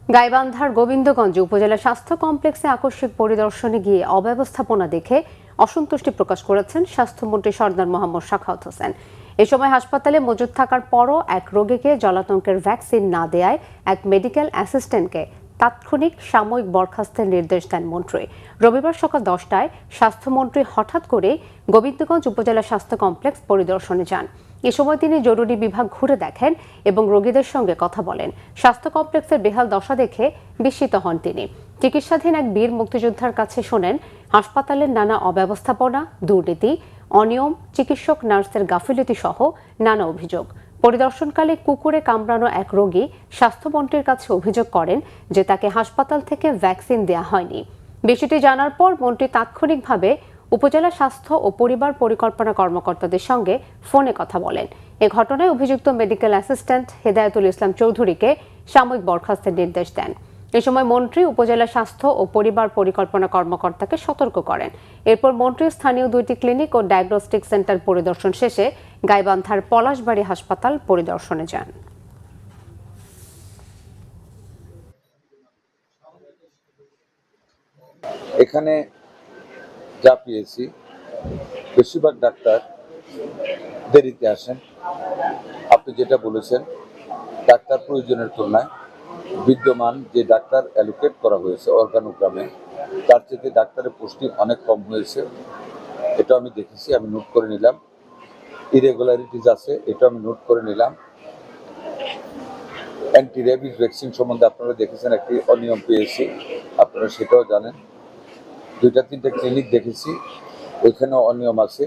গাইবান্ধার গোবিন্দগঞ্জ উপজেলা স্বাস্থ্য কমপ্লেক্সে আকস্মিক পরিদর্শনে গিয়ে অব্যবস্থাপনা দেখে অসন্তুষ্টি প্রকাশ করেছেন স্বাস্থ্যমন্ত্রী সরদার মোহাম্মদ সাখাওয়াত হোসেন। এ সময় হাসপাতালে মজুদ থাকার পরও এক রোগীকে জলাতঙ্কের ভ্যাকসিন না দেয়ায় এক মেডিকেল অ্যাসিস্ট্যান্টকে তাৎক্ষণিক সাময়িক বরখাস্তের নির্দেশ দেন মন্ত্রী। রবিবার সকাল 10টায় স্বাস্থ্যমন্ত্রী হঠাৎ করে গোবিন্দগঞ্জ উপজেলা স্বাস্থ্য কমপ্লেক্স পরিদর্শনে যান। এ সময় তিনি জরুরি বিভাগ ঘুরে দেখেন এবং রোগীদের সঙ্গে কথা বলেন। স্বাস্থ্য কমপ্লেক্সের বেহাল দশা দেখে বিস্মিত হন তিনি। চিকিৎসাধীন এক বীর মুক্তিযোদ্ধার কাছে শোনেন হাসপাতালের নানা অব্যবস্থাপনা, দুর্নীতি, অনিয়ম, চিকিৎসক নার্সের গাফিলতি সহ নানা অভিযোগ। পরিদর্শনকালে কুকুরে কামড়ানো এক রোগী স্বাস্থ্যমন্ত্রীর কাছে অভিযোগ করেন যে তাকে হাসপাতাল থেকে ভ্যাকসিন দেওয়া হয়নি। বিষয়টি জানার পর মন্ত্রী তাৎক্ষণিকভাবে উপজেলা স্বাস্থ্য ও পরিবার পরিকল্পনা কর্মকর্তাদের সঙ্গে ফোনে কথা বলেন। এ ঘটনায় অভিযুক্ত মেডিকেল অ্যাসিস্ট্যান্ট হেদায়েতুল ইসলাম চৌধুরীকে সাময়িক বরখাস্তের নির্দেশ দেন। এ সময় মন্ত্রী উপজেলা স্বাস্থ্য ও পরিবার পরিকল্পনা কর্মকর্তাকে সতর্ক করেন। এরপর মন্ত্রী স্থানীয় 2টি ক্লিনিক ও ডায়াগনস্টিক সেন্টার পরিদর্শন শেষে গাইবান্ধার পলাশবাড়ী হাসপাতাল পরিদর্শনে যান। এখানে যা পেয়েছি, বেশিরভাগ ডাক্তার দেরিতে আসেন। আপনি যেটা বলেছেন, ডাক্তার প্রয়োজনের তুলনায় বিদ্যমান যে ডাক্তার অ্যালোকেট করা হয়েছে অর্গানোগ্রামে, তার চেয়ে ডাক্তারের পোস্টিং অনেক কম হয়েছে। এটা আমি দেখেছি, আমি নোট করে নিলাম। ইরেগুলারিটিস আছে, এটা আমি নোট করে নিলাম। অ্যান্টি রেবিস ভ্যাকসিন সম্বন্ধে আপনারা দেখেছেন একটি অনিয়ম পেয়েছি, আপনারা সেটাও জানেন। 2টা 3টে ক্লিনিক দেখেছি, ওইখানেও অনিয়ম আছে।